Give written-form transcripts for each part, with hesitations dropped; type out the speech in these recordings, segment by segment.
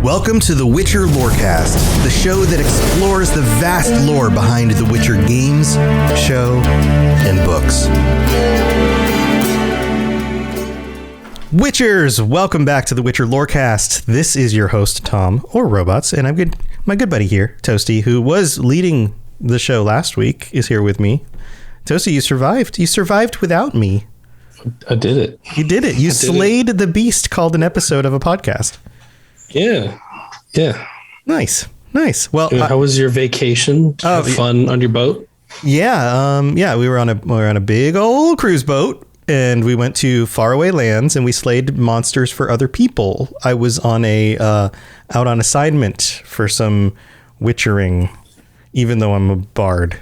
Welcome to the Witcher Lorecast, the show that explores the vast lore behind the Witcher games, show, and books. Witchers, welcome back to the Witcher Lorecast. This is your host, Tom, or Robots, and my good buddy here, Toasty, who was leading the show last week, is here with me. Toasty, you survived. You survived without me. I did it. You did it. You slayed the beast called an episode of a podcast. Yeah. Nice. Well, how was your vacation? Did you have fun on your boat? Yeah. We were on a big old cruise boat, and we went to faraway lands, and we slayed monsters for other people. I was on out on assignment for some witchering, even though I'm a bard.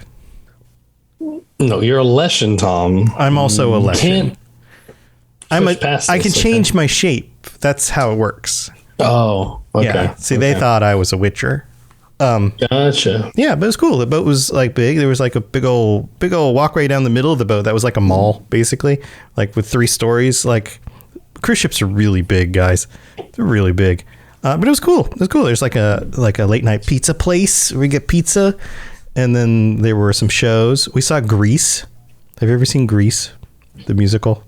No, you're a Leshen, Tom. I'm also a Leshen. I can change my shape. That's how it works. Oh, okay. Yeah. See, they thought I was a witcher. Gotcha. Yeah, but it was cool. The boat was like big. There was like a big old walkway down the middle of the boat that was like a mall, basically, like with 3 stories. Like, cruise ships are really big, guys. They're really big. But it was cool. There's like a late night pizza place where we get pizza, and then there were some shows. We saw Grease. Have you ever seen Grease, the musical?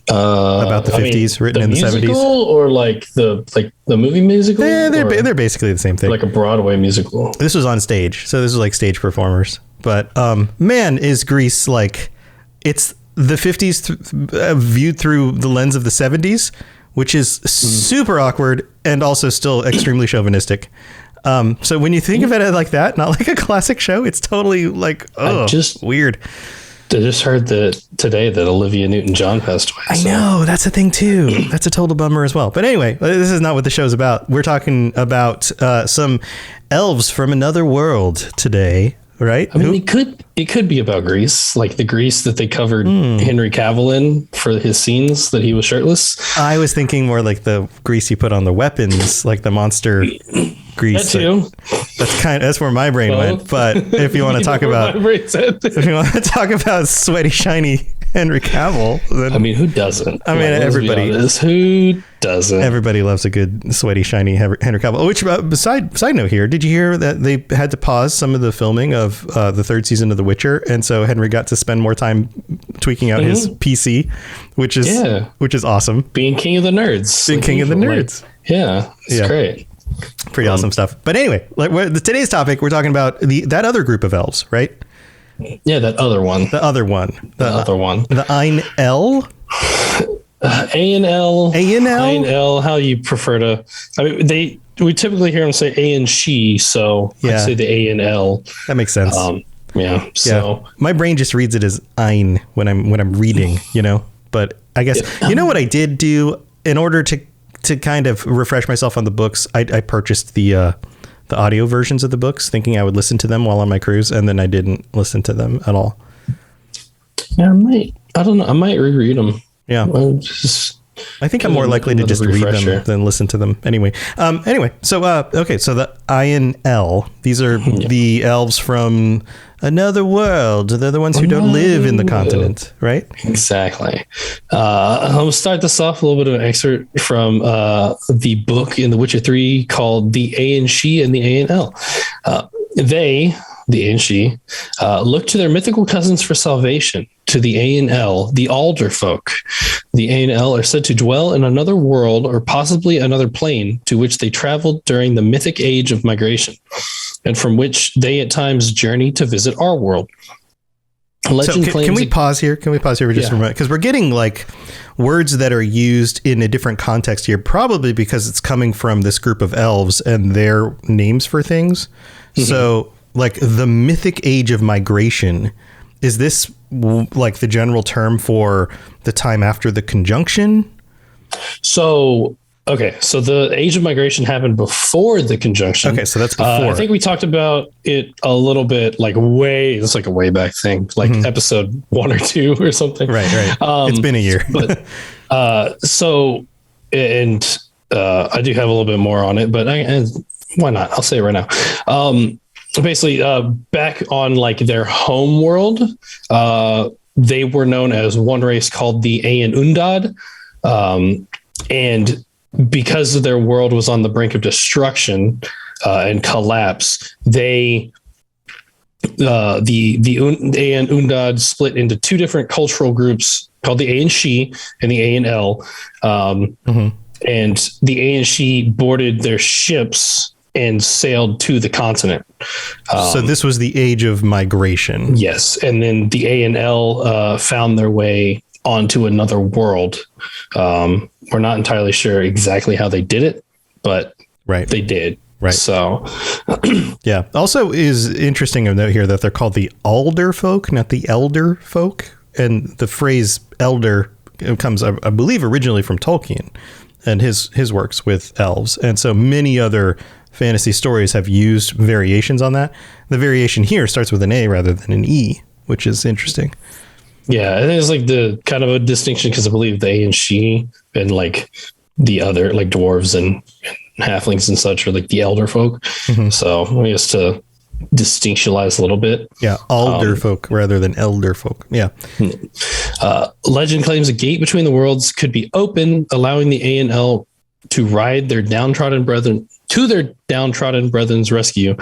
About the 50s, written in the 70s, or like the movie musical? Yeah, they're basically the same thing. Like a Broadway musical. This was on stage, so this was like stage performers. But man, is Grease like it's the 50s viewed through the lens of the 70s, which is super awkward and also still extremely chauvinistic. So when you think of it like that, not like a classic show, it's totally like weird. I just heard today that Olivia Newton-John passed away. I know, that's a thing too. That's a total bummer as well. But anyway, this is not what the show's about. We're talking about some elves from another world today, right? I mean, it could be about Grease, like the Grease that they covered Henry Cavill in for his scenes that he was shirtless. I was thinking more like the grease you put on the weapons, like the monster grease. That too. That's where my brain went. But if you want to talk about sweaty, shiny Henry Cavill, then I mean, who doesn't? Everybody. Who doesn't? Everybody loves a good sweaty, shiny Henry Cavill. Which side note here, did you hear that they had to pause some of the filming of the 3rd season of The Witcher, and so Henry got to spend more time tweaking out his PC, which is awesome. Being king of the nerds. It's great. Pretty awesome stuff. But anyway, today's topic, we're talking about that other group of elves, right? Yeah, that other one. The other one. The Aen Elle? Aen Elle. Aen Elle? Aen Elle, how you prefer to... I mean, we typically hear them say Aen she, so I say the Aen Elle. That makes sense. So my brain just reads it as Aen when I'm reading, But I guess you know what I did do in order to kind of refresh myself on the books. I purchased the audio versions of the books, thinking I would listen to them while on my cruise, and then I didn't listen to them at all. Yeah, I don't know. I might reread them. Yeah. I think I'm more likely to just read them than listen to them. Anyway, so the Aen Elle, these are the elves from another world. They're the ones who don't live in the continent, right? Exactly. I'll start this off a little bit of an excerpt from the book in The Witcher 3 called The Aen she and the Aen Elle. They, the Aen she, look to their mythical cousins for salvation. To the Aen Elle, the Alder folk. The Aen Elle are said to dwell in another world or possibly another plane to which they traveled during the Mythic Age of Migration, and from which they at times journey to visit our world. Legend claims. Can we pause here? Can we pause here for just a moment? Because we're getting like words that are used in a different context here, probably because it's coming from this group of elves and their names for things. Mm-hmm. So like the Mythic Age of Migration, is this like the general term for the time after the conjunction? So the Age of Migration happened before the conjunction. Okay, so that's before. I think we talked about it a little bit, it's like a way back thing, like episode 1 or 2 or something. Right. It's been a year. But I do have a little bit more on it, but why not? I'll say it right now. Basically, back on like their home world, they were known as one race called the Aen Undad, and because their world was on the brink of destruction and collapse, the Aen Undad split into two different cultural groups called the Aen She and the Aen Elle. And the Aen She boarded their ships and sailed to the continent. So this was the Age of Migration. Yes. And then the Aen Elle found their way onto another world. We're not entirely sure exactly how they did it, but they did. Right. So, yeah. Also is interesting of note here that they're called the Alder folk, not the Elder folk. And the phrase elder comes, I believe, originally from Tolkien and his works with elves. And so many other fantasy stories have used variations on that. The variation here starts with an A rather than an E, which is interesting. Yeah, I think it's like the kind of a distinction because I believe the Aen She and like the other like dwarves and halflings and such are like the elder folk. So I guess to distinctionize a little bit. Yeah, alder folk rather than elder folk. Yeah. Legend claims a gate between the worlds could be open, allowing the Aen Elle to ride their downtrodden brethren to their downtrodden brethren's rescue.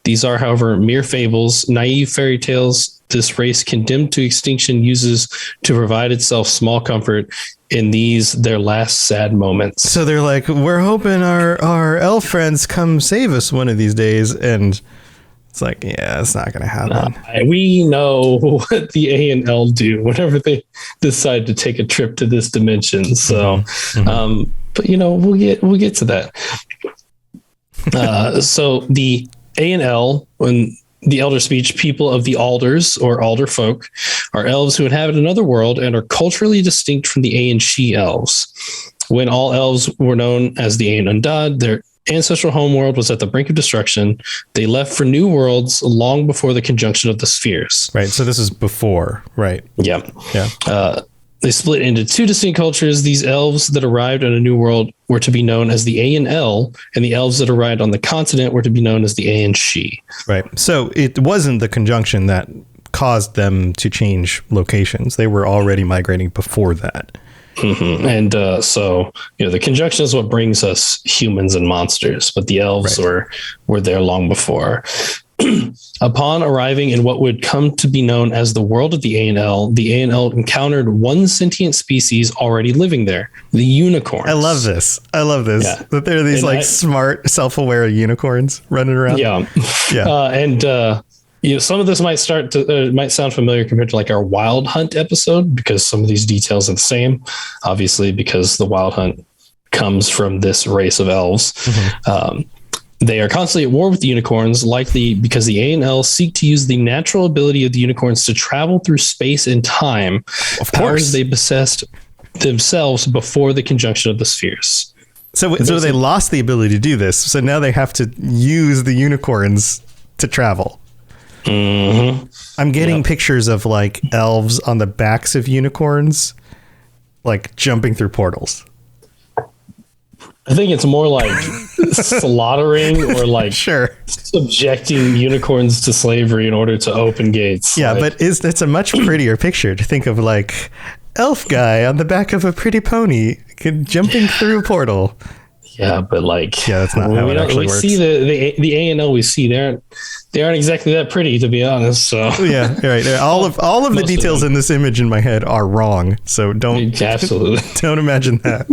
These are, however, mere fables, naive fairy tales this race condemned to extinction uses to provide itself small comfort in these their last sad moments. So they're like, we're hoping our elf friends come save us one of these days, and it's like, yeah, it's not going to happen. We know what the Aen Elle do whenever they decide to take a trip to this dimension. So, but you know, we'll get to that. So the Aen Elle, when the elder speech, people of the Alders or Alder folk, are elves who inhabit another world and are culturally distinct from the Aen She elves. When all elves were known as the Aen Undad, their ancestral homeworld was at the brink of destruction. They left for new worlds long before the conjunction of the spheres. Right. So this is before, right? Yeah. They split into two distinct cultures. These elves that arrived on a new world were to be known as the Aen Elle, and the elves that arrived on the continent were to be known as the Aen She. Right. So it wasn't the conjunction that caused them to change locations. They were already migrating before that. And so, you know, the conjunction is what brings us humans and monsters, but the elves were there long before. Upon arriving in what would come to be known as the world of the Aen Elle encountered one sentient species already living there, the unicorns. I love this. Yeah. That there are these smart, self-aware unicorns running around. You know, some of this might sound familiar compared to like our Wild Hunt episode, because some of these details are the same, obviously, because the Wild Hunt comes from this race of elves. They are constantly at war with the unicorns, likely because the Aen Elle seek to use the natural ability of the unicorns to travel through space and time, of powers they possessed themselves before the conjunction of the spheres. So they lost the ability to do this. So now they have to use the unicorns to travel. I'm getting pictures of like elves on the backs of unicorns, like jumping through portals. I think it's more like slaughtering or like subjecting unicorns to slavery in order to open gates. Yeah, but it's a much prettier picture to think of, like elf guy on the back of a pretty pony jumping through a portal. Yeah, but like, that's not how it actually works. We see the Aen Elle we see, they aren't exactly that pretty, to be honest. So yeah, right. All of the details in this image in my head are wrong. So don't imagine that.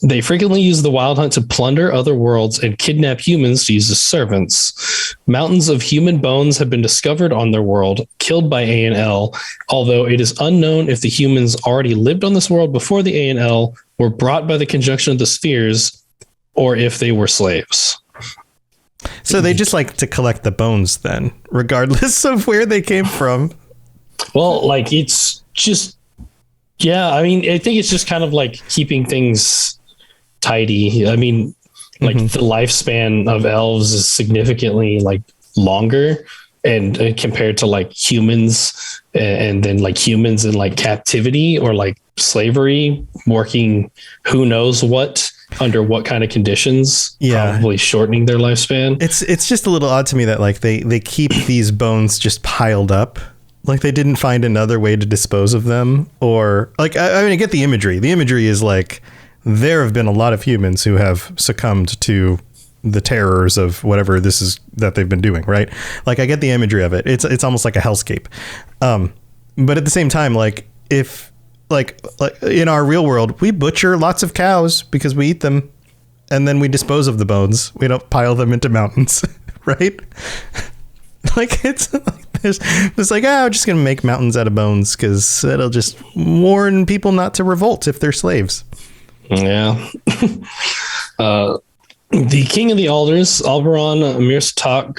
They frequently use the Wild Hunt to plunder other worlds and kidnap humans to use as servants. Mountains of human bones have been discovered on their world, killed by Aen Elle, although it is unknown if the humans already lived on this world before the Aen Elle, were brought by the conjunction of the spheres, or if they were slaves. So they just like to collect the bones then, regardless of where they came from. Well, like it's just, I mean, I think it's just kind of like keeping things tidy. I mean, like the lifespan of elves is significantly like longer, and compared to like humans, and then like humans in like captivity or like slavery, working who knows what under what kind of conditions, probably shortening their lifespan. It's just a little odd to me that like they keep these bones just piled up. Like they didn't find another way to dispose of them, or like, I mean, I get the imagery. The imagery is like there have been a lot of humans who have succumbed to the terrors of whatever this is that they've been doing, right? Like, I get the imagery of it. It's almost like a hellscape. But at the same time, like, if like in our real world, we butcher lots of cows because we eat them, and then we dispose of the bones. We don't pile them into mountains, right? Like, it's like there's like, I'm just gonna make mountains out of bones because it'll just warn people not to revolt if they're slaves. Yeah. The king of the alders, Oberon Meerstak,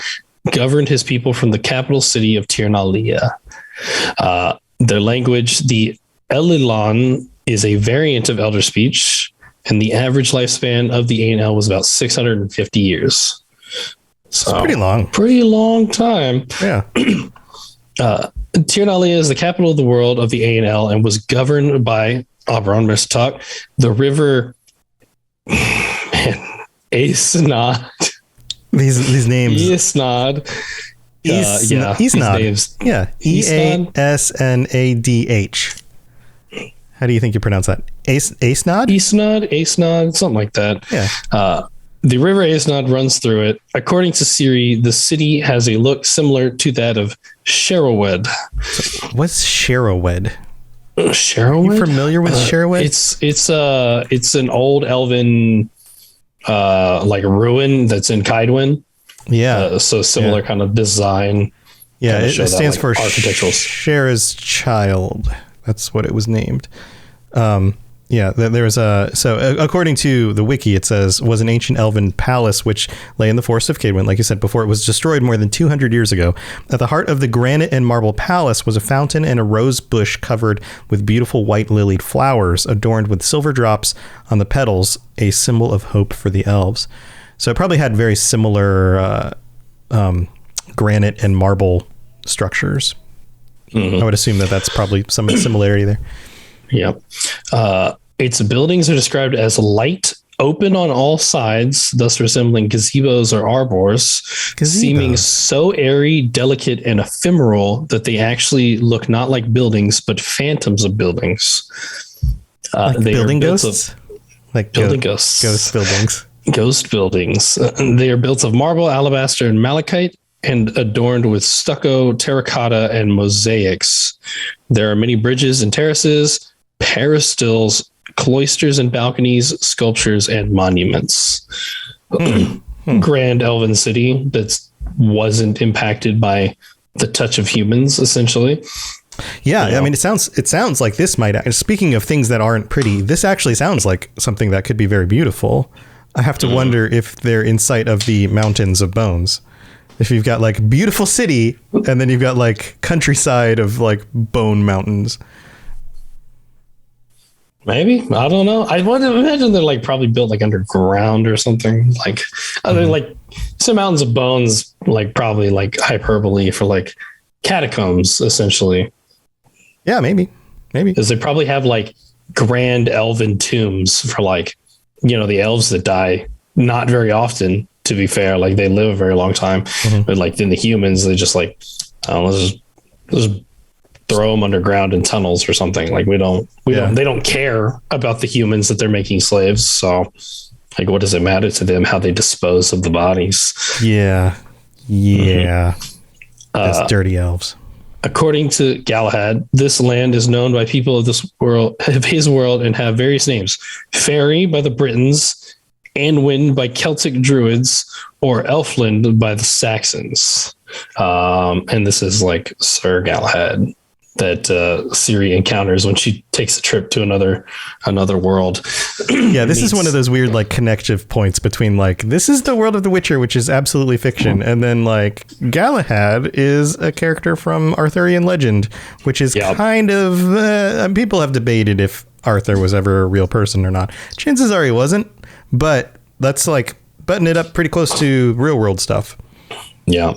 governed his people from the capital city of Aen Elle. Their language, the Elilon, is a variant of Elder speech, and the average lifespan of the Aen Elle was about 650 years. So, it's pretty long. Pretty long time. Yeah. Aen Elle is the capital of the world of the Aen Elle and was governed by Oberon Meerstak. The river... Aesnad. These names. Aesnad. Aesnad. Yeah. Easnadh. How do you think you pronounce that? Aesnad? Aesnad, something like that. Yeah. The river Aesnad runs through it. According to Siri, the city has a look similar to that of Sherowed. What's Sherowed? Sherowed? You familiar with Sherowed? It's an old elven like ruin that's in Kaidwen. Yeah. So similar kind of design. Yeah, it stands for architectural. Shara's Child. That's what it was named. There's so according to the wiki, it says was an ancient elven palace which lay in the forest of Kaidwen, like you said before. It was destroyed more than 200 years ago. At the heart of the granite and marble palace was a fountain and a rose bush covered with beautiful white lilied flowers adorned with silver drops on the petals, a symbol of hope for the elves. So it probably had very similar granite and marble structures. I would assume that that's probably some similarity there. Yeah. Its buildings are described as light, open on all sides, thus resembling gazebos or arbors, seeming so airy, delicate, and ephemeral that they actually look not like buildings, but phantoms of buildings. Like they building are ghosts? Like building ghosts. Ghost buildings. Ghost buildings. They are built of marble, alabaster, and malachite, and adorned with stucco, terracotta, and mosaics. There are many bridges and terraces, peristyls, cloisters and balconies, sculptures, and monuments. Grand elven city that wasn't impacted by the touch of humans, essentially. Yeah, I mean, it sounds like this might. Speaking of things that aren't pretty, this actually sounds like something that could be very beautiful. I have to wonder if they're in sight of the mountains of bones. If you've got like beautiful city and then you've got like countryside of like bone mountains. Maybe. I don't know. I would imagine they're like probably built like underground or something. Like they're like some mountains of bones, like probably like hyperbole for like catacombs, essentially. Yeah, maybe. Because they probably have like grand elven tombs for like, you know, the elves that die not very often, to be fair. Like they live a very long time. But like then the humans, they just like, let's just throw them underground in tunnels or something. Like they don't care about the humans that they're making slaves. So like, what does it matter to them how they dispose of the bodies? Yeah. That's dirty elves. According to Galahad, this land is known by people of his world, and have various names: Fairy by the Britons, Anwin by Celtic Druids, or Elfland by the Saxons. And this is like Sir Galahad that Ciri encounters when she takes a trip to another world. Yeah, this is one of those weird like connective points between like, this is the world of The Witcher, which is absolutely fiction, and then like Galahad is a character from Arthurian legend, which is kind of people have debated if Arthur was ever a real person or not. Chances are he wasn't, but that's like button it up pretty close to real world stuff. Yeah.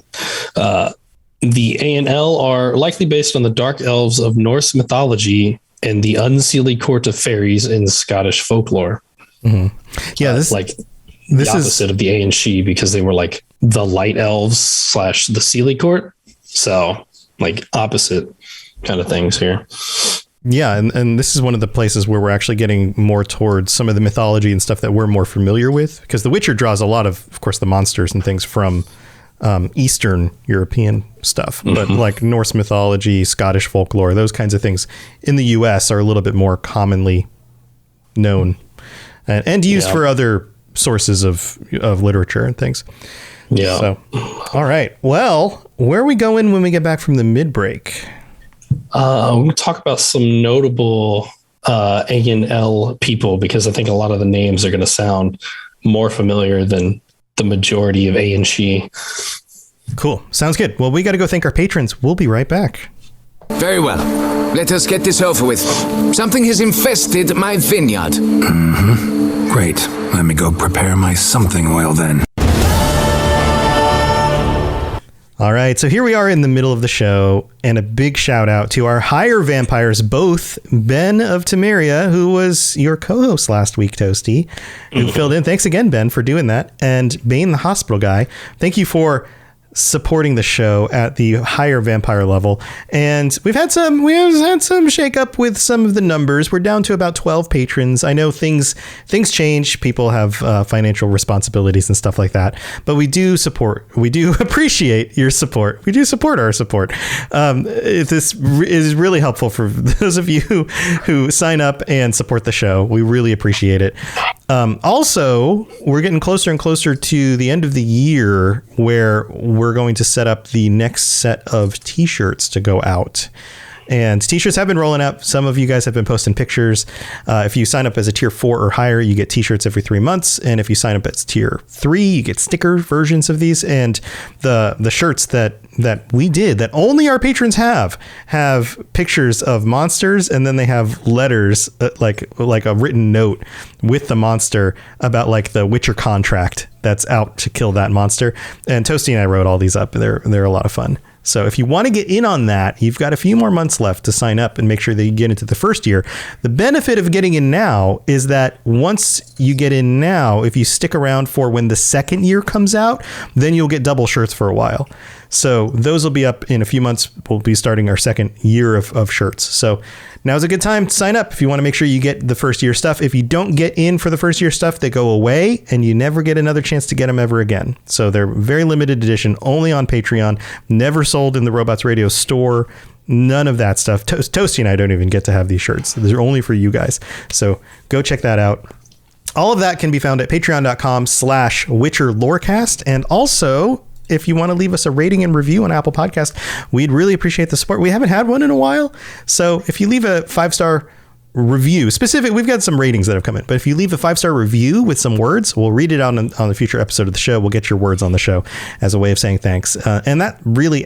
The Aen Elle are likely based on the dark elves of Norse mythology and the unseelie court of fairies in Scottish folklore. Yeah, this is opposite of the Aen She, because they were like the light elves / the seelie court. So like opposite kind of things here. Yeah, and this is one of the places where we're actually getting more towards some of the mythology and stuff that we're more familiar with, because The Witcher draws a lot of course, the monsters and things from Eastern European stuff, but like Norse mythology, Scottish folklore, those kinds of things in the U.S. are a little bit more commonly known and used for other sources of literature and things. Yeah. So, all right. Well, where are we going when we get back from the mid-break? We're going to talk about some notable Aen Elle people, because I think a lot of the names are going to sound more familiar than the majority of Aen She. Cool. Sounds good. Well, we got to go thank our patrons. We'll be right back. Very well. Let us get this over with. Something has infested my vineyard. Mm-hmm. Great. Let me go prepare my something oil then. All right, so here we are in the middle of the show, and a big shout out to our higher vampires, both Ben of Temeria, who was your co-host last week, Toasty, who filled in. Thanks again, Ben, for doing that. And Bane, the hospital guy, thank you for supporting the show at the higher vampire level. And we've had some shake up with some of the numbers. We're down to about 12 patrons. I know things change. People have financial responsibilities and stuff like that, but we do appreciate your support. We do support our support. This is really helpful for those of you who sign up and support the show. We really appreciate it. Also, we're getting closer and closer to the end of the year, where we're going to set up the next set of t-shirts to go out. And t-shirts have been rolling out. Some of you guys have been posting pictures. If you sign up as a tier 4 or higher, you get t-shirts every 3 months. And if you sign up as tier 3, you get sticker versions of these. And the shirts that we did, that only our patrons have pictures of monsters, and then they have letters, like a written note with the monster about like the Witcher contract that's out to kill that monster. And Toasty and I wrote all these up. They're a lot of fun. So if you want to get in on that, you've got a few more months left to sign up and make sure that you get into the first year. The benefit of getting in now is that once you get in now, if you stick around for when the second year comes out, then you'll get double shirts for a while. So those will be up in a few months. We'll be starting our second year of shirts. So now's a good time to sign up if you want to make sure you get the first year stuff. If you don't get in for the first year stuff, they go away and you never get another chance to get them ever again. So they're very limited edition, only on Patreon, never sold in the Robots Radio store. None of that stuff. Toasty and I don't even get to have these shirts. They're only for you guys. So go check that out. All of that can be found at patreon.com/Witcher Lorecast. And also, if you want to leave us a rating and review on Apple Podcast, we'd really appreciate the support. We haven't had one in a while. So if you leave a 5-star review, we've got some ratings that have come in, but if you leave a 5-star review with some words, we'll read it out on the future episode of the show. We'll get your words on the show as a way of saying thanks. And that really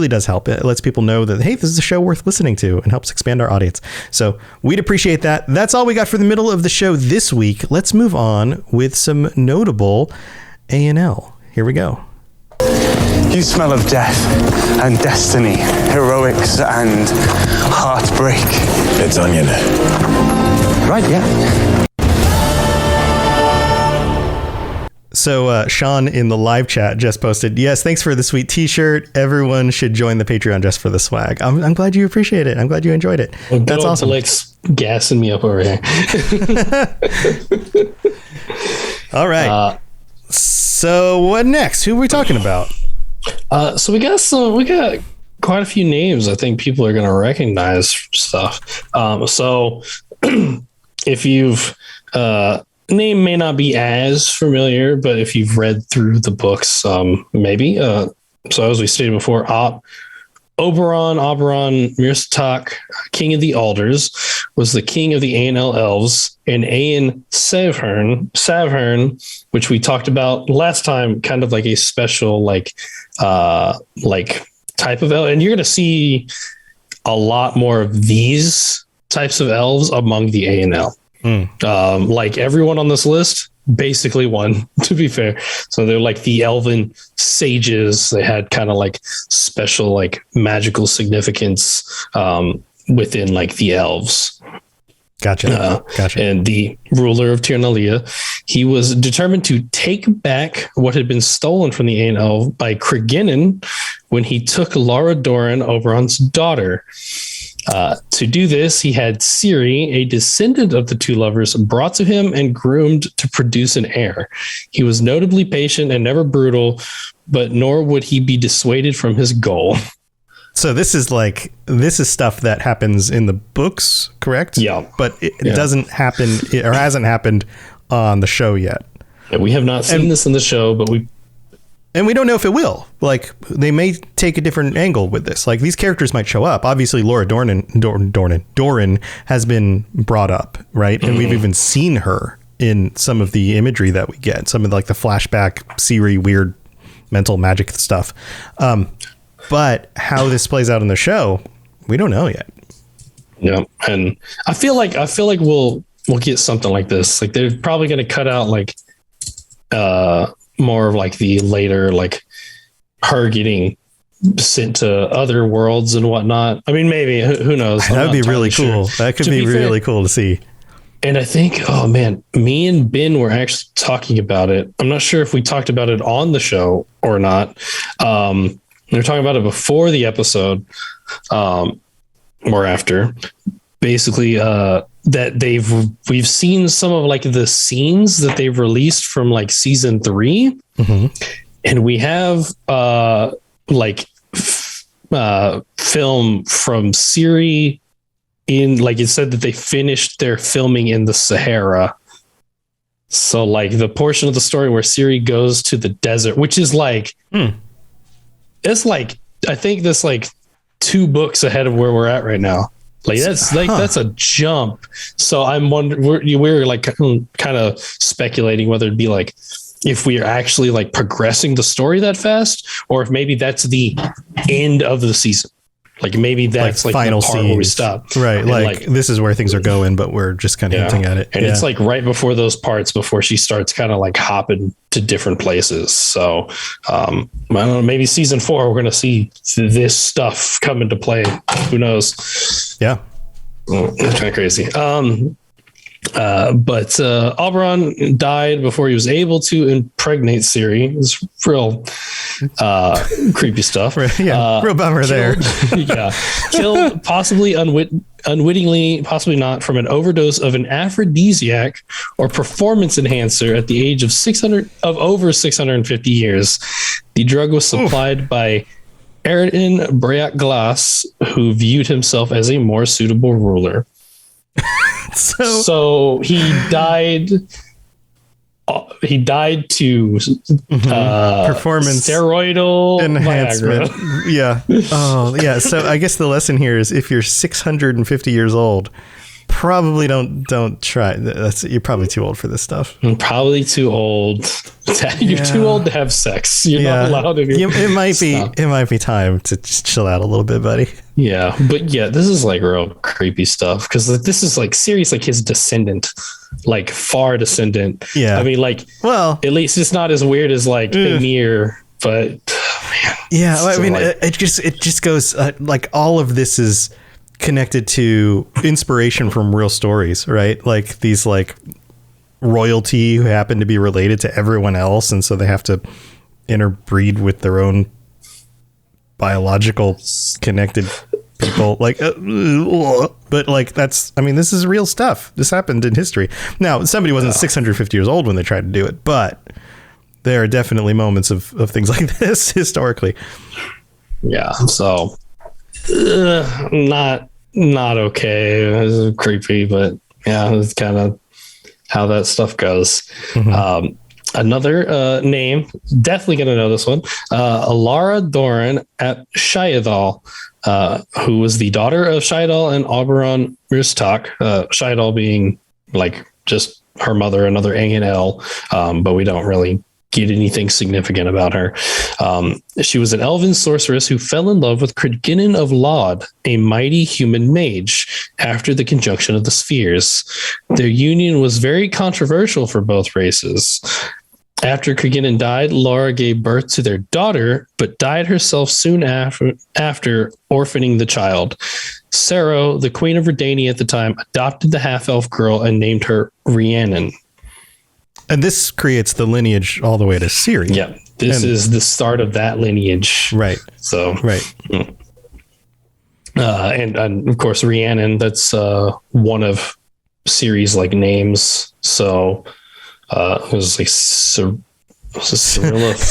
does help. It lets people know that, hey, this is a show worth listening to, and helps expand our audience. So we'd appreciate that. That's all we got for the middle of the show this week. Let's move on with some notable Aen Elle. Here we go. You smell of death and destiny, heroics and heartbreak. It's onion. Right, yeah. So Sean in the live chat just posted, yes, thanks for the sweet t-shirt. Everyone should join the Patreon just for the swag. I'm glad you appreciate it. I'm glad you enjoyed it. Well, that's awesome. Blake's gassing me up over here. All right. So what next? Who are we talking about? So we got quite a few names. I think people are going to recognize stuff. So if you've, name may not be as familiar, but if you've read through the books, maybe. So as we stated before, Oberon, Meerstak, King of the Alders, was the king of the Aen Elle Elves, and Aen Savhern, which we talked about last time, kind of like a special like type of elf. And you're going to see a lot more of these types of elves among the Aen Elle. Like everyone on this list, basically one, to be fair. So they're like the Elven sages. They had kind of like special like magical significance within like the elves. Gotcha. And the ruler of Tirnalia, he was determined to take back what had been stolen from the Aen Elle by Cregennan when he took Lara Doran, Oberon's daughter. To do this, he had Ciri, a descendant of the two lovers, brought to him and groomed to produce an heir. He was notably patient and never brutal, but nor would he be dissuaded from his goal. So this is stuff that happens in the books, correct? Yeah. But it doesn't happen or hasn't happened on the show yet. We have not seen this in the show, but we don't know if it will. Like, they may take a different angle with this. Like, these characters might show up. Obviously, Doran has been brought up, right? And we've even seen her in some of the imagery that we get, some of like the flashback, Ciri, weird mental magic stuff. But how this plays out in the show, we don't know yet. Yeah, and I feel like we'll get something like this. Like, they're probably going to cut out like more of like the later, like her getting sent to other worlds and whatnot. I mean, maybe, who knows? That would be really cool. That could be really cool to see. And I think, oh man, me and Ben were actually talking about it. I'm not sure if we talked about it on the show or not. We were talking about it before the episode, or after. Basically, that we've seen some of like the scenes that they've released from like season 3, and we have film from Ciri in, like, it said that they finished their filming in the Sahara. So like the portion of the story where Ciri goes to the desert, which is like, it's like, I think that's like 2 books ahead of where we're at right now. Like that's a jump. So I'm wondering, we're like kind of speculating whether it'd be like if we are actually like progressing the story that fast, or if maybe that's the end of the season. Like maybe that's like final the part scenes where we stop. Right. And like this is where things are going, but we're just kind of hinting at it. And it's like right before those parts, before she starts kind of like hopping to different places. So I don't know, maybe season 4, we're going to see this stuff come into play. Who knows? Yeah. It's kind of crazy. But Oberon died before he was able to impregnate Ciri. It's real creepy stuff. Real bummer there. Killed possibly unwittingly, possibly not, from an overdose of an aphrodisiac or performance enhancer at the age of over 650 years. The drug was supplied by Aen Elle, who viewed himself as a more suitable ruler. So he died. He died to performance steroidal enhancement. Viagra. Yeah. Oh, yeah. So I guess the lesson here is if you're 650 years old, probably don't try. You're probably too old for this stuff. I'm probably too old. You're too old to have sex. You're not allowed to. It might be time to just chill out a little bit, buddy. Yeah, but yeah, this is like real creepy stuff because this is like seriously like his descendant, like far descendant. Yeah, I mean, like, well, at least it's not as weird as like Emir, but man, yeah, I mean, like, it just goes like all of this is connected to inspiration from real stories, right? Like these like royalty who happen to be related to everyone else, and so they have to interbreed with their own biological connected people, like but like that's, I mean, this is real stuff. This happened in history. Now somebody wasn't 650 years old when they tried to do it, but there are definitely moments of things like this historically. Yeah, so not okay. It's creepy, but yeah, it's kind of how that stuff goes. Another name, definitely going to know this one. Lara Doran at Shayadahl, who was the daughter of Shayadahl and Oberon Meerstak. Shayadahl being like just her mother, another Aen Elle, but we don't really get anything significant about her. She was an elven sorceress who fell in love with Cregennan of Laud, a mighty human mage, after the conjunction of the spheres. Their union was very controversial for both races. After Cregennan died, Lara gave birth to their daughter, but died herself soon after orphaning the child. Sero, the queen of Redania at the time, adopted the half-elf girl and named her Rhiannon. And this creates the lineage all the way to Ciri. Yeah, this is the start of that lineage. Right. So, right. And of course Rhiannon. That's one of Ciri's like names. So it was like Cirilla,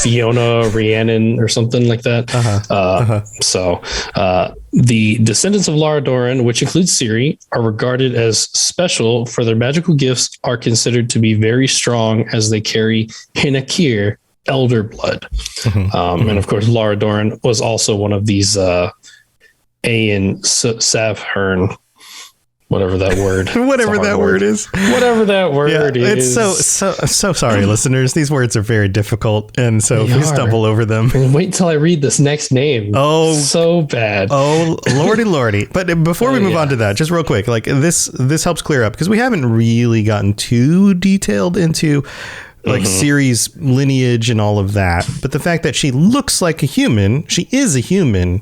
Fiona, Rhiannon, or something like that. So the descendants of Lara Doran, which includes Ciri, are regarded as special for their magical gifts, are considered to be very strong as they carry Hinakir, elder blood. And of course, Lara Doran was also one of these Aen Savhern. Whatever that word. Whatever that word is. Whatever that word is. It's so sorry, listeners. These words are very difficult, and so if we stumble over them. And wait until I read this next name. Oh, so bad. Oh, lordy. But before we move on to that, just real quick, like this helps clear up because we haven't really gotten too detailed into like Ciri's lineage and all of that. But the fact that she looks like a human, she is a human,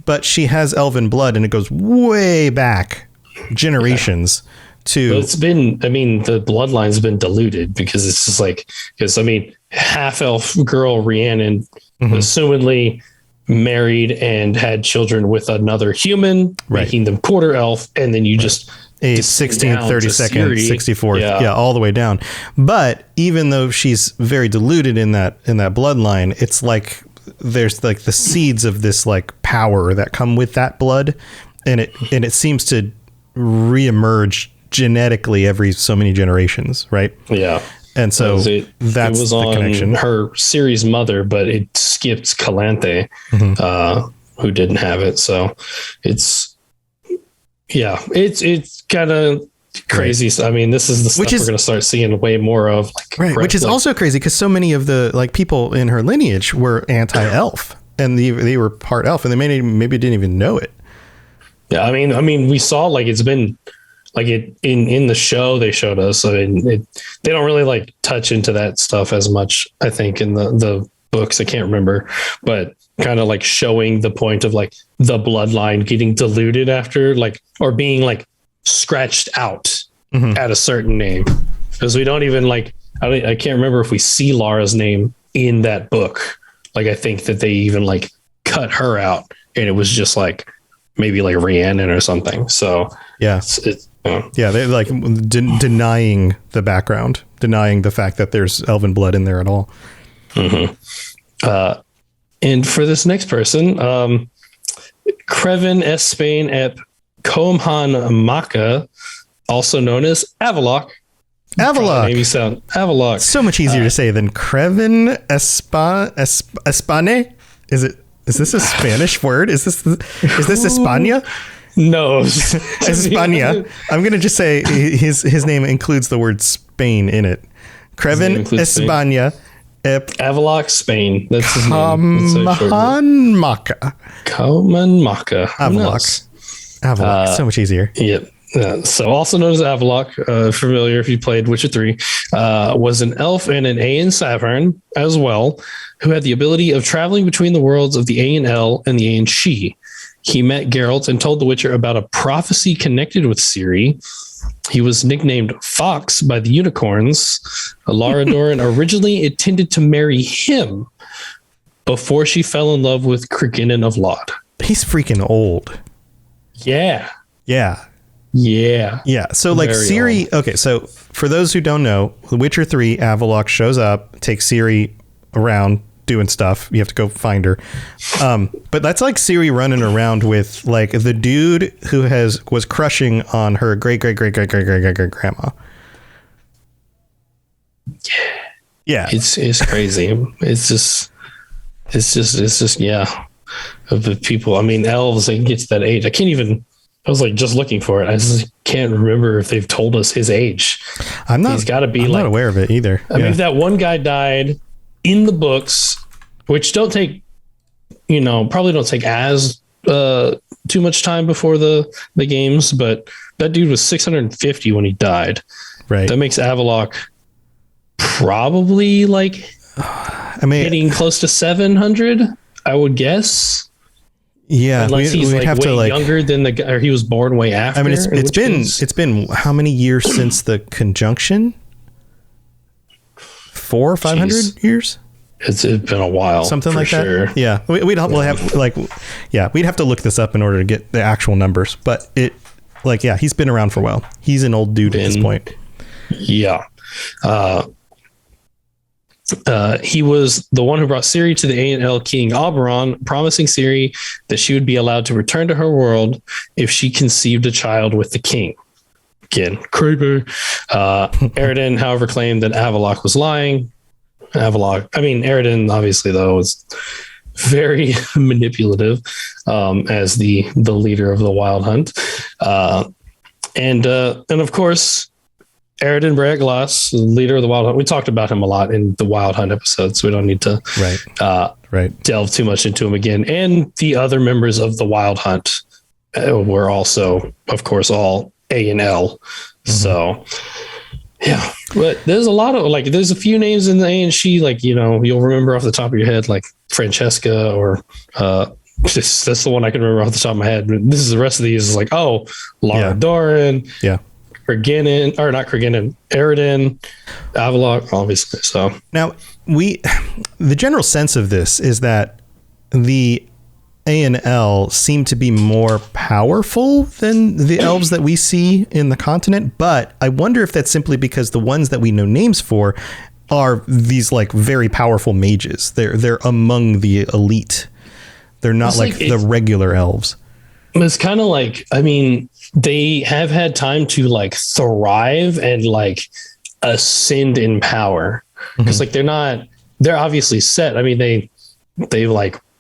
but she has elven blood, and it goes way back generations to. Well, it's been, I mean, the bloodline's been diluted because it's just like, because I mean, half elf girl Rhiannon assumedly married and had children with another human, making them quarter elf, and then you just a 16th, 32nd, 64th, all the way down. But even though she's very diluted in that bloodline, it's like there's like the seeds of this like power that come with that blood, and it seems to reemerge genetically every so many generations, right? Yeah. And so that's it was the on connection. Her Ciri's mother, but it skipped Calanthe, who didn't have it. So it's kind of crazy. Right. I mean, this is the stuff we're going to start seeing way more of. Like, which is also crazy because so many of the like people in her lineage were anti-elf, and they were part elf, and they maybe didn't even know it. Yeah, I mean, we saw like it's been like it in the show they showed us. I mean, they don't really like touch into that stuff as much. I think in the books, I can't remember, but kind of like showing the point of like the bloodline getting diluted after like or being like scratched out at a certain name, because we don't even like I can't remember if we see Lara's name in that book. Like I think that they even like cut her out, and it was just like. Maybe like Rhiannon or something. So they're like denying the background, denying the fact that there's elven blood in there at all. And for this next person, Creven S. Spain ep Comhan Maka, also known as Avaloq. Maybe sound Avaloq. So much easier to say than Creven Espane. Is this a Spanish word? Is this España? No. España. I'm going to just say his name includes the word Spain in it. Creven España. Avaloq, Spain. That's his name. Maka. Avaloq. So much easier. Yep. So also known as Avaloq, familiar if you played Witcher 3, was an elf and an Aen Savhern as well, who had the ability of traveling between the worlds of the Aen Elle and the Aen She. He met Geralt and told the Witcher about a prophecy connected with Ciri. He was nicknamed Fox by the unicorns. Lara Doran originally intended to marry him before she fell in love with Crigginen of Lod. He's freaking old. Yeah. So like Ciri. Okay, so for those who don't know, The Witcher 3, Avaloq shows up, takes Ciri around doing stuff. You have to go find her. But that's like Ciri running around with like the dude who was crushing on her great grandma. Yeah. It's crazy. It's just of the people. I mean, elves, it gets to that age. I was like just looking for it. I just can't remember if they've told us his age. He's got to be I'm not aware of it either. I mean, if that one guy died in the books, which probably don't take as too much time before the games, but that dude was 650 when he died. Right. That makes Avaloq probably like getting close to 700, I would guess. Yeah, unless he's like way younger than the guy, or he was born way after. I mean, it's been how many years since the conjunction? 400 or 500 years? It's been a while. Something for like sure. that. Yeah. We'd have to look this up in order to get the actual numbers. But he's been around for a while. He's an old dude at this point. Yeah. He was the one who brought Ciri to the Aen Elle king Oberon, promising Ciri that she would be allowed to return to her world if she conceived a child with the king. Again, creepy. Aroden, however, claimed that Avallac'h was lying. Aroden, obviously, though, was very manipulative as the leader of the Wild Hunt. And of course, Aroden Breaglas, the leader of the Wild Hunt. We talked about him a lot in the Wild Hunt episodes, so we don't need to delve too much into him again. And the other members of the Wild Hunt were also, of course, all Aen Elle. So, yeah. But there's a lot of, there's a few names in the Aen She, you'll remember off the top of your head, like Francesca or... that's the one I can remember off the top of my head. This is the rest of these is Lara Doran. Yeah. Aroden, Avallac'h, obviously. So now the general sense of this is that the Aen Elle seem to be more powerful than the elves that we see in the continent, but I wonder if that's simply because the ones that we know names for are these very powerful mages. They're among the elite. They're not the regular elves. It's kind of they have had time to thrive and ascend in power, because they're obviously set. They've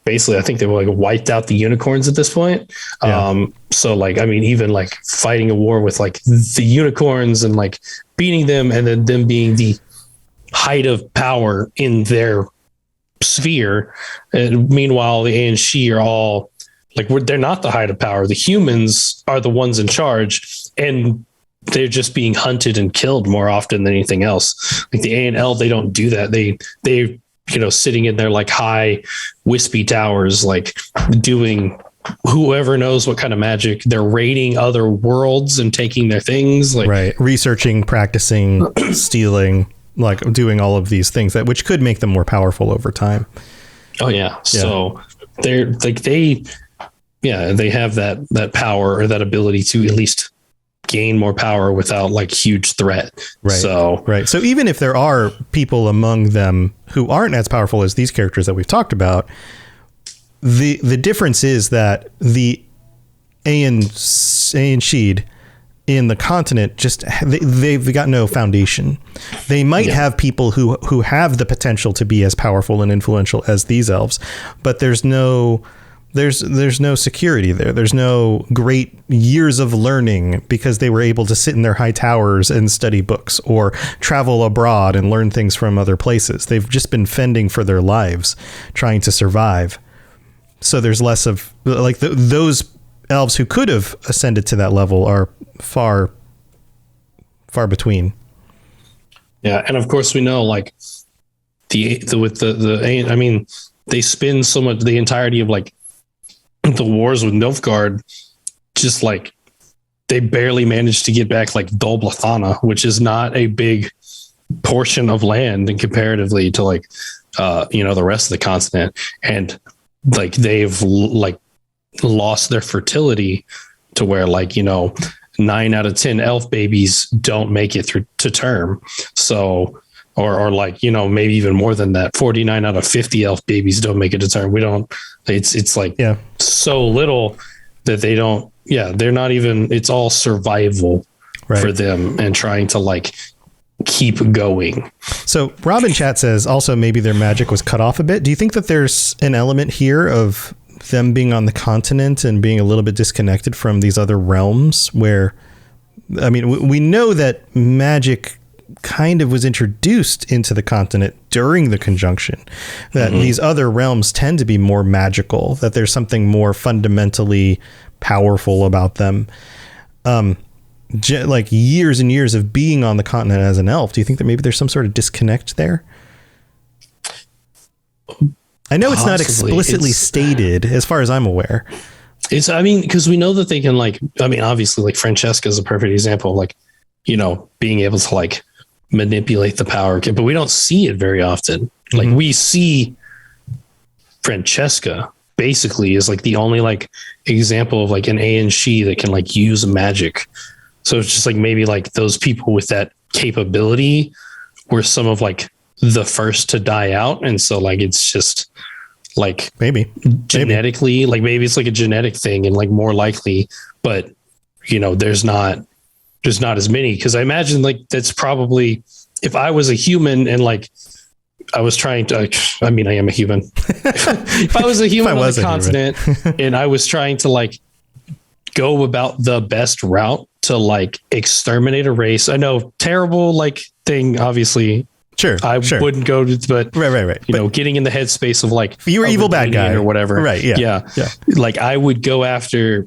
basically, I think they were wiped out the unicorns at this point. Yeah. So even fighting a war with the unicorns and beating them, and then them being the height of power in their sphere. And meanwhile, the Aen She are all they're not the height of power. The humans are the ones in charge, and they're just being hunted and killed more often than anything else. The Aen Elle, they don't do that. They sitting in their high wispy towers, doing whoever knows what kind of magic. They're raiding other worlds and taking their things, researching, practicing, stealing, doing all of these things which could make them more powerful over time. Oh yeah. So they have that power, or that ability to at least gain more power without huge threat. Right. So even if there are people among them who aren't as powerful as these characters that we've talked about, the difference is that the Aen Sheed in the continent they've got no foundation. They might have people who have the potential to be as powerful and influential as these elves, but there's no security there. There's no great years of learning because they were able to sit in their high towers and study books or travel abroad and learn things from other places. They've just been fending for their lives, trying to survive. So there's less of those elves who could have ascended to that level are far between. Yeah. And of course we know they spend so much, the entirety of the wars with Nilfgaard, just they barely managed to get back Dol Blathana, which is not a big portion of land, and comparatively to the rest of the continent. And they've lost their fertility to where 9 out of 10 elf babies don't make it through to term. So, or maybe even more than that, 49 out of 50 elf babies don't make it to term. It's so little that they don't, they're not even, it's all survival for them and trying to keep going. So Rob in chat says also maybe their magic was cut off a bit. Do you think that there's an element here of them being on the continent and being a little bit disconnected from these other realms where, we know that magic kind of was introduced into the continent during the conjunction, that these other realms tend to be more magical, that there's something more fundamentally powerful about them. Years and years of being on the continent as an elf, do you think that maybe there's some sort of disconnect there? I know it's not explicitly stated as far as I'm aware. It's, because we know that they can obviously Francesca is a perfect example of being able to manipulate the power, but we don't see it very often. Like we see Francesca basically is like the only like example of like an Aen she that can like use magic. So it's just like maybe like those people with that capability were some of like the first to die out. And so like it's just like maybe genetically, like maybe it's like a genetic thing and like more likely, but you know, there's not as many. Cause I imagine like that's probably if I was a human and like I was trying to, I mean, I am a human. If I was a human on the continent and I was trying to like go about the best route to like exterminate a race, I know terrible like thing, obviously. Sure. I wouldn't go to, but right. You know, getting in the headspace of like, if you were evil bad guy or whatever. Right. Yeah. Like I would go after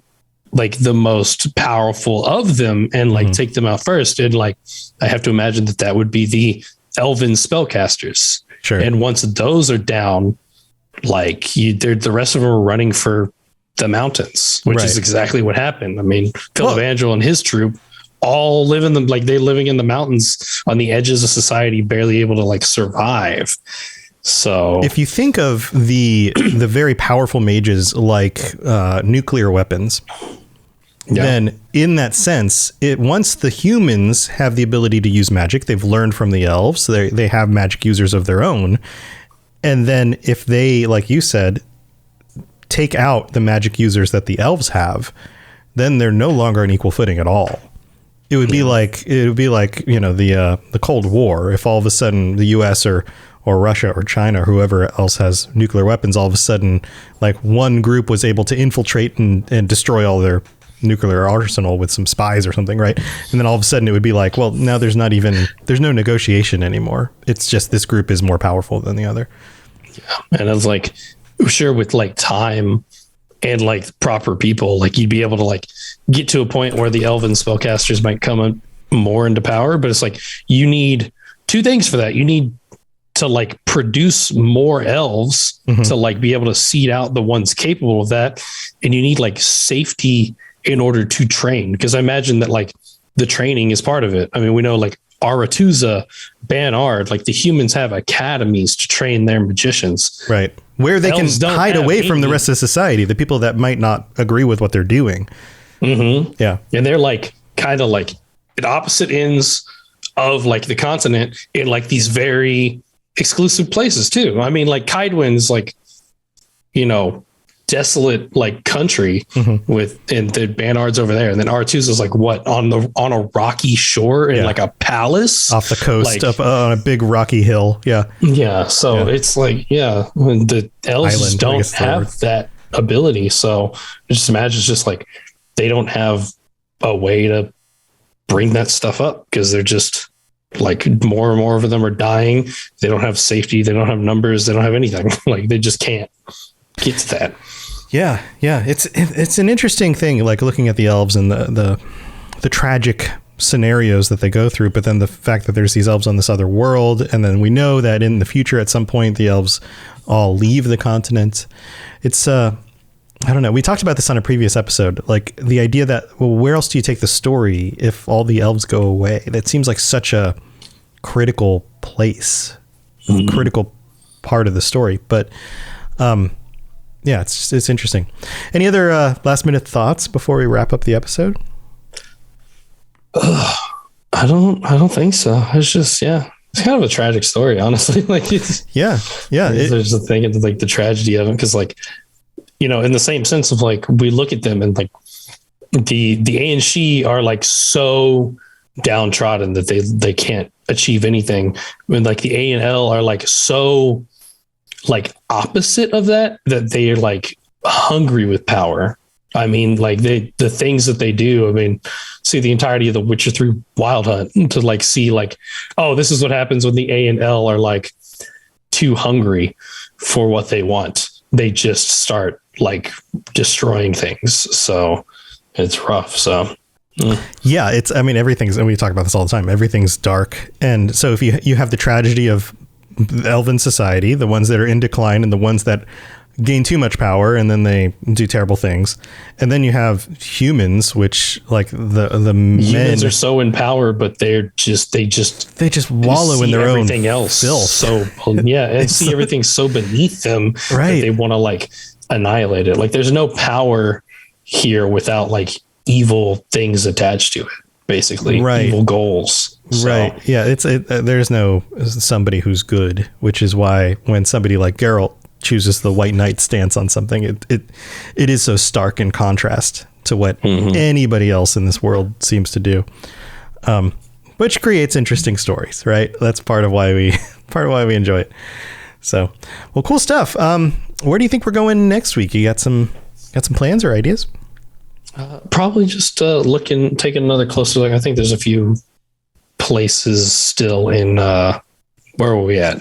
like the most powerful of them and like take them out first. And like, I have to imagine that would be the Elven spellcasters. Sure. And once those are down, like the rest of them are running for the mountains, which is exactly what happened. I mean, Philip Angel and his troop all live in they're living in the mountains on the edges of society, barely able to like survive. So if you think of the very powerful mages like nuclear weapons, then in that sense, once the humans have the ability to use magic, they've learned from the elves, they have magic users of their own. And then if they, like you said, take out the magic users that the elves have, then they're no longer on equal footing at all. It would be like, you know, the Cold War. If all of a sudden the US or Russia or China or whoever else has nuclear weapons, all of a sudden, like one group was able to infiltrate and destroy all their nuclear arsenal with some spies or something, right? And then all of a sudden it would be like, well, now there's no negotiation anymore. It's just this group is more powerful than the other. Yeah. And I was like, sure, with like time and like proper people, like you'd be able to like get to a point where the Elven spellcasters might come more into power. But it's like, you need two things for that. You need to like produce more elves to like be able to seed out the ones capable of that. And you need like safety in order to train. Because I imagine that like the training is part of it. I mean, we know like Aretuza, Banard, like the humans have academies to train their magicians. Right. Where they Elves can hide away from the rest of society, the people that might not agree with what they're doing. Yeah. And they're like kind of like at opposite ends of like the continent in like these very exclusive places too. I mean, like Kaidwin's like, you know, desolate like country with, and the Banard's over there, and then Aretuza is like what on a rocky shore in like a palace off the coast like, up on a big rocky hill. So it's like the elves don't have that ability. So just imagine it's just like they don't have a way to bring that stuff up because they're just like more and more of them are dying. They don't have safety, they don't have numbers, they don't have anything. Like they just can't get to that. Yeah. It's an interesting thing, like looking at the elves and the tragic scenarios that they go through, but then the fact that there's these elves on this other world, and then we know that in the future at some point the elves all leave the continent. It's I don't know. We talked about this on a previous episode, like the idea that, well, where else do you take the story if all the elves go away? That seems like such a critical place, critical part of the story. But yeah, it's interesting. Any other last minute thoughts before we wrap up the episode? I don't think so. It's just, it's kind of a tragic story, honestly. Like it's, there's the thing of like the tragedy of it. Cause like, you know, in the same sense of like, we look at them and like the Aen she are like so downtrodden that they can't achieve anything. When like the Aen Elle are like so like opposite of that they are like hungry with power. I mean, like the things that they do, I mean, see the entirety of the Witcher 3 Wild Hunt to like see like, oh, this is what happens when the Aen Elle are like too hungry for what they want. They just start like destroying things. So it's rough. So yeah, it's, I mean, everything's, and we talk about this all the time, everything's dark. And so if you have the tragedy of Elven society, the ones that are in decline and the ones that gain too much power and then they do terrible things. And then you have humans, which like the Humans men are so in power, but they just wallow in their own everything else filth. So and see everything so beneath them Right. that they want to like annihilate it. Like there's no power here without like evil things attached to it, basically. Right. Evil goals. So, Right. Yeah. There's no somebody who's good, which is why when somebody like Geralt chooses the White Knight stance on something, it is so stark in contrast to what anybody else in this world seems to do, which creates interesting stories. Right. That's part of why we enjoy it. So, well, cool stuff. Where do you think we're going next week? You got some plans or ideas? probably just taking another closer look. I think there's a few places still in where are we at?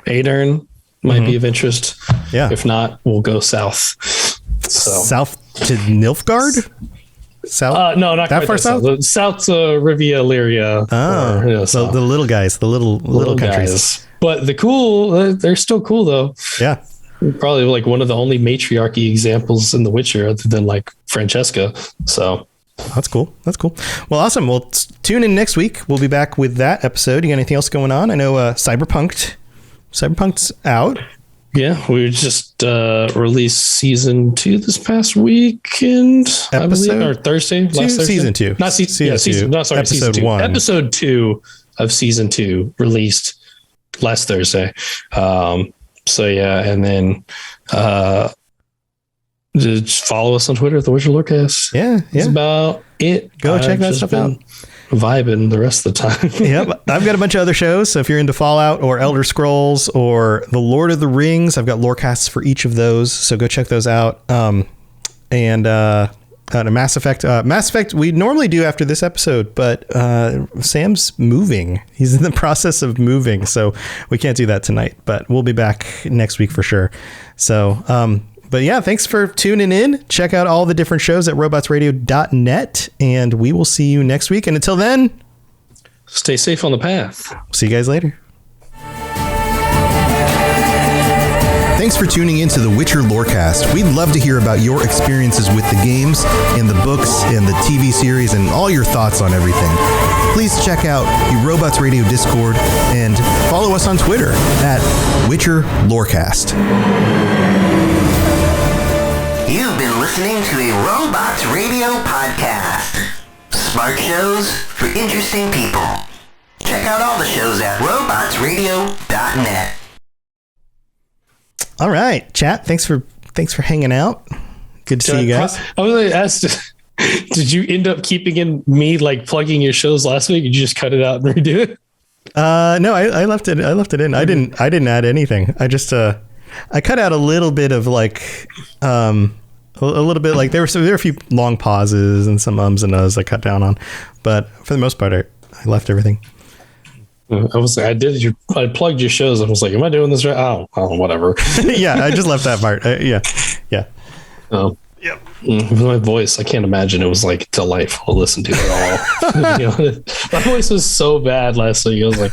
Adarn might be of interest. Yeah. If not, we'll go south. So South to Nilfgaard? South? no, not that quite far south. South Rivia, Lyria. Oh, so the little guys, the little countries. Guys. But the cool, they're still cool though. Yeah. Probably like one of the only matriarchy examples in The Witcher, other than like Francesca. So That's cool. Well, awesome. Well, tune in next week. We'll be back with that episode. You got anything else going on? I know Cyberpunk's out. yeah, we just released season 2 this past weekend, I believe, or Thursday. Last Thursday. Season 2. Not season. No, sorry, episode season 2. 1. Episode 2 of season 2 released last Thursday. So yeah, and then just follow us on Twitter at the Witcher Lorecast. Yeah. That's about it. Go check that stuff out. Vibing the rest of the time. Yep. I've got a bunch of other shows. So if you're into Fallout or Elder Scrolls or The Lord of the Rings, I've got lorecasts for each of those. So go check those out. And Mass Effect. Mass Effect we normally do after this episode, but Sam's moving. He's in the process of moving, so we can't do that tonight. But we'll be back next week for sure. So, but yeah, thanks for tuning in. Check out all the different shows at robotsradio.net, and we will see you next week. And until then, Stay safe on the path. see you guys later. Thanks for tuning in to the Witcher Lorecast. We'd love to hear about your experiences with the games and the books and the TV series and all your thoughts on everything. Please check out the Robots Radio Discord and follow us on Twitter at Witcher Lorecast. You've been listening to a Robots Radio podcast. Smart shows for interesting people. Check out all the shows at robotsradio.net. All right, chat. Thanks for hanging out. Good to see you guys. I was going to ask, did you end up keeping in me like plugging your shows last week? Or did you just cut it out and redo it? No, I left it. I left it in. I didn't add anything. I just I cut out a little bit of like a little bit like there were a few long pauses and some ums and uhs I cut down on, but for the most part I left everything. I plugged your shows. I was like, am I doing this right? Oh, whatever. Yeah, I just left that part. Yeah. Oh, yep. With my voice, I can't imagine it was like delightful to listen to at all. My voice was so bad last week. I was like,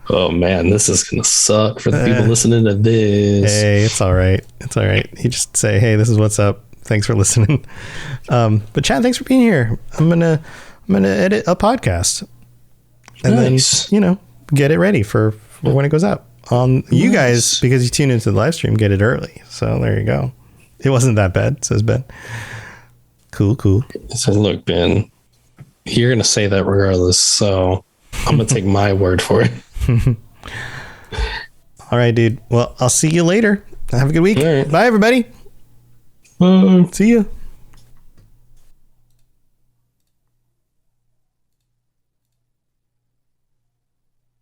oh man, this is gonna suck for the people listening to this. Hey, it's all right. You just say, hey, this is what's up. Thanks for listening. But Chad, thanks for being here. I'm gonna edit a podcast. And nice. then, get it ready for when it goes out. You guys, because you tune into the live stream, get it early. So there you go. It wasn't that bad, says Ben. Cool. So look, Ben, you're going to say that regardless. So I'm going to take my word for it. All right, dude. Well, I'll see you later. Have a good week. All right. Bye, everybody. See you.